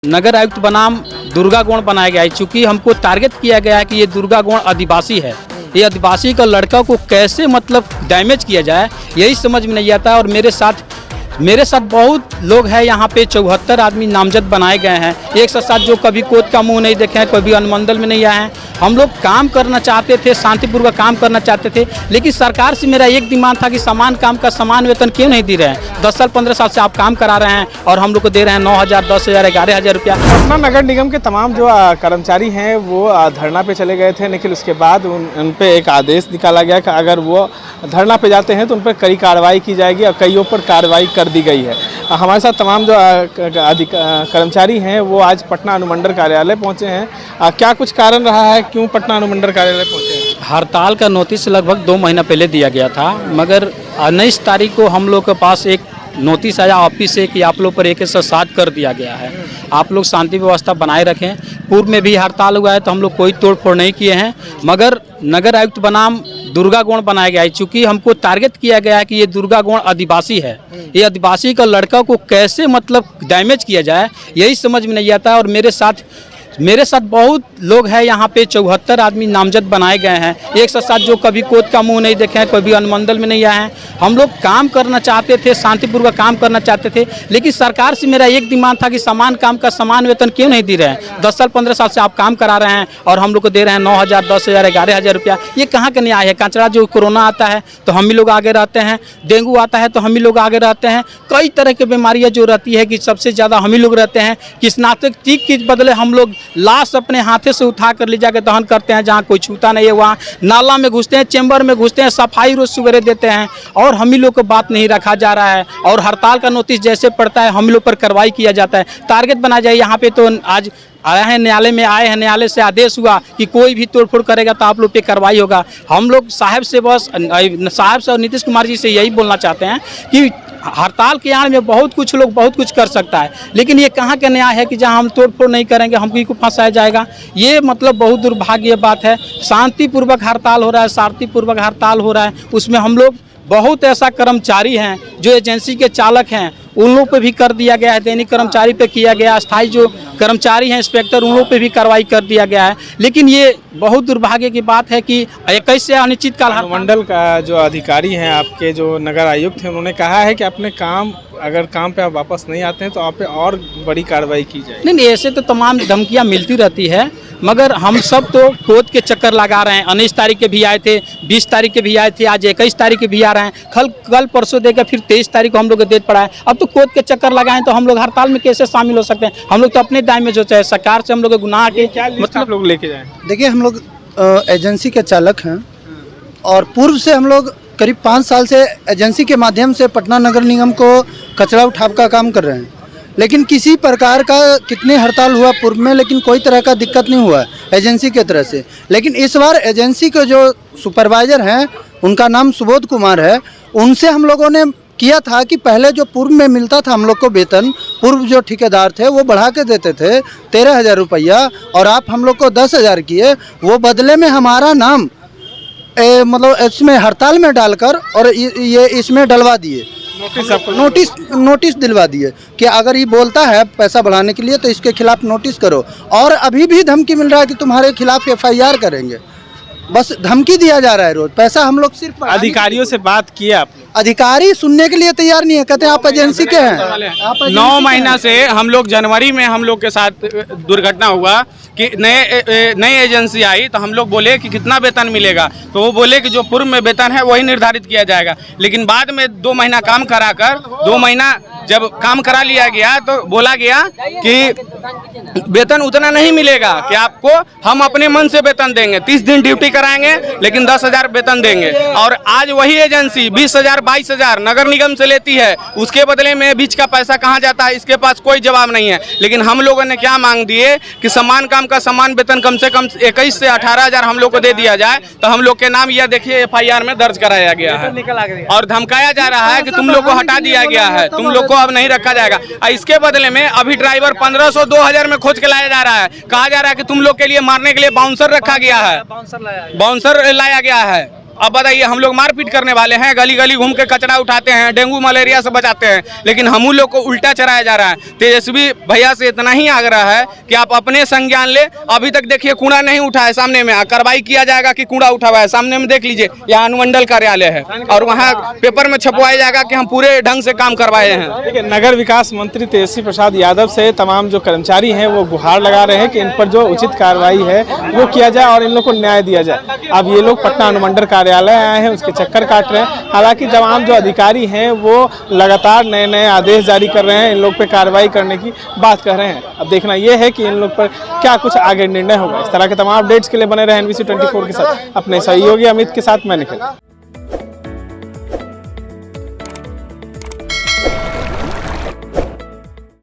नगर आयुक्त बनाम दुर्गा गौड़ बनाया गया है। चूँकि हमको टारगेट किया गया है कि ये दुर्गा गौड़ आदिवासी है, ये आदिवासी का लड़का को कैसे मतलब डैमेज किया जाए यही समझ में नहीं आता। और मेरे साथ बहुत लोग हैं, यहाँ पे 74 आदमी नामजद बनाए गए हैं। एक साथ जो कभी कोर्ट का मुंह नहीं देखे हैं, कभी अनुमंडल में नहीं आए हैं। हम लोग काम करना चाहते थे, शांतिपूर्वक काम करना चाहते थे, लेकिन सरकार से मेरा एक डिमांड था कि समान काम का समान वेतन क्यों नहीं दे रहे हैं। 10 साल 15 साल से आप काम करा रहे हैं और हम लोग को दे रहे हैं 9,000, 10,000, 11,000 रुपया। पटना नगर निगम के तमाम जो कर्मचारी हैं वो धरना पे चले गए थे, लेकिन उसके बाद उन पे एक आदेश निकाला गया कि अगर वो धरना पे जाते हैं तो उन पर कड़ी कार्रवाई की जाएगी और कईयों पर कार्रवाई कर दी गई है। हमारे साथ तमाम जो कर्मचारी हैं वो आज पटना अनुमंडल कार्यालय पहुंचे हैं। क्या कुछ कारण रहा है, क्यों पटना अनुमंडल कार्यालय पहुंचे हैं? हड़ताल का नोटिस लगभग 2 महीना पहले दिया गया था, मगर 19 तारीख को हम लोग के पास एक नोटिस आया ऑफिस से कि आप लोग पर 107 कर दिया गया है, आप लोग शांति व्यवस्था बनाए रखें। पूर्व में भी हड़ताल हुआ है तो हम लोग कोई तोड़फोड़ नहीं किए हैं, मगर नगर आयुक्त बनाम दुर्गा गौड़ बनाया गया है। चूँकि हमको टारगेट किया गया है कि ये दुर्गा गौड़ आदिवासी है, ये आदिवासी का लड़का को कैसे मतलब डैमेज किया जाए यही समझ में नहीं आता। और मेरे साथ बहुत लोग हैं, यहाँ पे 74 आदमी नामजद बनाए गए हैं। एक साथ जो कभी कोर्ट का मुंह नहीं देखे हैं, कभी अनुमंडल में नहीं आए हैं। हम लोग काम करना चाहते थे, शांतिपूर्वक काम करना चाहते थे, लेकिन सरकार से मेरा एक डिमांड था कि समान काम का समान वेतन क्यों नहीं दे रहे हैं। 10 साल 15 साल से आप काम करा रहे हैं और हम लोग को दे रहे हैं 9,000, 10,000, 11,000 रुपया। ये कहाँ का न्याय है? कचरा जो कोरोना आता है तो हम ही लोग आगे रहते हैं, डेंगू आता है तो हम ही लोग आगे रहते हैं, कई तरह की बीमारियाँ जो रहती है कि सबसे ज़्यादा हम ही लोग रहते हैं। कि स्नातक टीक के बदले हम लोग लाश अपने हाथे से उठा कर ले जाकर दहन करते हैं, जहाँ कोई छूता नहीं है वहाँ नाला में घुसते हैं, चैम्बर में घुसते हैं, सफाई रोज सवेरे देते हैं और हम ही लोग को बात नहीं रखा जा रहा है। और हड़ताल का नोटिस जैसे पड़ता है हम लोग पर कार्रवाई किया जाता है, टारगेट बनाया जाए। यहाँ पे तो आज आए हैं, न्यायालय में आए हैं, न्यायालय से आदेश हुआ कि कोई भी तोड़फोड़ करेगा तो आप लोग पे कार्रवाई होगा। हम लोग साहब से और नीतीश कुमार जी से यही बोलना चाहते हैं कि हड़ताल के आड़ में बहुत कुछ लोग बहुत कुछ कर सकता है, लेकिन ये कहाँ का न्याय है कि जहाँ हम तोड़फोड़ नहीं करेंगे हमको को फंसाया जाएगा। ये मतलब बहुत दुर्भाग्य बात है। शांतिपूर्वक हड़ताल हो रहा है, शांतिपूर्वक हड़ताल हो रहा है, उसमें हम लोग बहुत ऐसा कर्मचारी हैं जो एजेंसी के चालक हैं, उन लोगों पे भी कर दिया गया है, दैनिक कर्मचारी पे किया गया, अस्थायी जो कर्मचारी हैं इंस्पेक्टर उन लोगों पे भी कार्रवाई कर दिया गया है। लेकिन ये बहुत दुर्भाग्य की बात है कि 21 से अनिश्चित काल। अनुमंडल का जो अधिकारी हैं आपके, जो नगर आयुक्त हैं, उन्होंने कहा है कि अपने अगर काम पे आप वापस नहीं आते हैं तो आप पे और बड़ी कार्रवाई की जाएगी। नहीं, ऐसे तो तमाम धमकियाँ मिलती रहती है, मगर हम सब तो कोर्ट के चक्कर लगा रहे हैं। 19 तारीख के भी आए थे, 20 तारीख के भी आए थे, आज 21 तारीख के भी आ रहे हैं। कल परसों देकर फिर 23 तारीख को हम लोग को डेट पड़ा है। अब तो कोर्ट के चक्कर लगाएं तो हम लोग हड़ताल में कैसे शामिल हो सकते हैं? हम लोग तो अपने डैमेज हो चाहे सरकार से हम लोग गुनाह के क्या मतलब लोग लेके जाएं? देखिए, हम लोग एजेंसी के चालक हैं और पूर्व से हम लोग करीब 5 साल से एजेंसी के माध्यम से पटना नगर निगम को कचरा उठाव का काम कर रहे हैं। लेकिन किसी प्रकार का कितनी हड़ताल हुआ पूर्व में, लेकिन कोई तरह का दिक्कत नहीं हुआ एजेंसी के तरह से। लेकिन इस बार एजेंसी के जो सुपरवाइज़र हैं, उनका नाम सुबोध कुमार है, उनसे हम लोगों ने किया था कि पहले जो पूर्व में मिलता था हम लोग को वेतन, पूर्व जो ठेकेदार थे वो बढ़ा के देते थे 13,000 रुपया, और आप हम लोग को 10,000 किए। वो बदले में हमारा नाम मतलब इसमें हड़ताल में डालकर और ये इसमें डलवा दिए, नोटिस दिलवा दिए कि अगर ये बोलता है पैसा बढ़ाने के लिए तो इसके खिलाफ नोटिस करो। और अभी भी धमकी मिल रहा है कि तुम्हारे खिलाफ FIR करेंगे। बस धमकी दिया जा रहा है रोज। पैसा हम लोग सिर्फ अधिकारियों से बात किए आप? अधिकारी सुनने के लिए तैयार नहीं है, कहते हैं आप एजेंसी के हैं। 9 महीना से हम लोग, जनवरी में हम लोग के साथ दुर्घटना हुआ कि नई एजेंसी आई तो हम लोग बोले कि कितना वेतन मिलेगा, तो वो बोले कि जो पूर्व में वेतन है वही निर्धारित किया जाएगा। लेकिन बाद में 2 महीना काम कराकर 2 महीना जब काम करा लिया गया तो बोला गया कि वेतन उतना नहीं मिलेगा, कि आपको हम अपने मन से वेतन देंगे, 30 दिन ड्यूटी कराएंगे लेकिन 10,000 वेतन देंगे। और आज वही एजेंसी 20,000 22,000 नगर निगम से लेती है, उसके बदले में बीच का पैसा कहाँ जाता है इसके पास कोई जवाब नहीं है। लेकिन हम लोगों ने क्या मांग दिए कि समान काम का समान वेतन कम से कम 21 से 18,000 हम लोग को दे दिया जाए। तो हम लोग के नाम यह देखिए FIR में दर्ज कराया गया है और धमकाया जा रहा है कि तुम लोग को हटा दिया गया है, तुम लोग को अब नहीं रखा जाएगा। इसके बदले में अभी ड्राइवर 1500 2000 में खोज के लाया जा रहा है। कहा जा रहा है कि तुम लोग के लिए मारने के लिए बाउंसर रखा गया है, बाउंसर लाया गया है। अब बताइए हम लोग मारपीट करने वाले हैं, गली गली घूम के कचरा उठाते हैं, डेंगू मलेरिया से बचाते हैं, लेकिन हम लोग को उल्टा चराया जा रहा है। तेजस्वी भैया से इतना ही आग्रह है कि आप अपने संज्ञान ले। अभी तक देखिए कूड़ा नहीं उठा है, सामने में कार्रवाई किया जाएगा कि कूड़ा उठा हुआ है। सामने में देख लीजिए, यहाँ अनुमंडल कार्यालय है और वहाँ पेपर में छपवाया जाएगा कि हम पूरे ढंग से काम करवाए हैं। देखिए, नगर विकास मंत्री तेजस्वी प्रसाद यादव से तमाम जो कर्मचारी हैं वो गुहार लगा रहे हैं कि इन पर जो उचित कार्रवाई है वो किया जाए और इन लोग को न्याय दिया जाए। अब ये लोग पटना अनुमंडल कार्यालय आए हैं, उसके चक्कर काट रहे हैं। हालांकि तमाम जो अधिकारी हैं वो लगातार नए नए आदेश जारी कर रहे हैं, इन लोग पे कार्रवाई करने की बात कर रहे हैं। अब देखना ये है कि इन लोग पर क्या कुछ आगे निर्णय होगा। इस तरह के तमाम अपडेट्स के लिए बने रहे NBC 24 के साथ। अपने सहयोगी अमित के साथ मैं निखिल।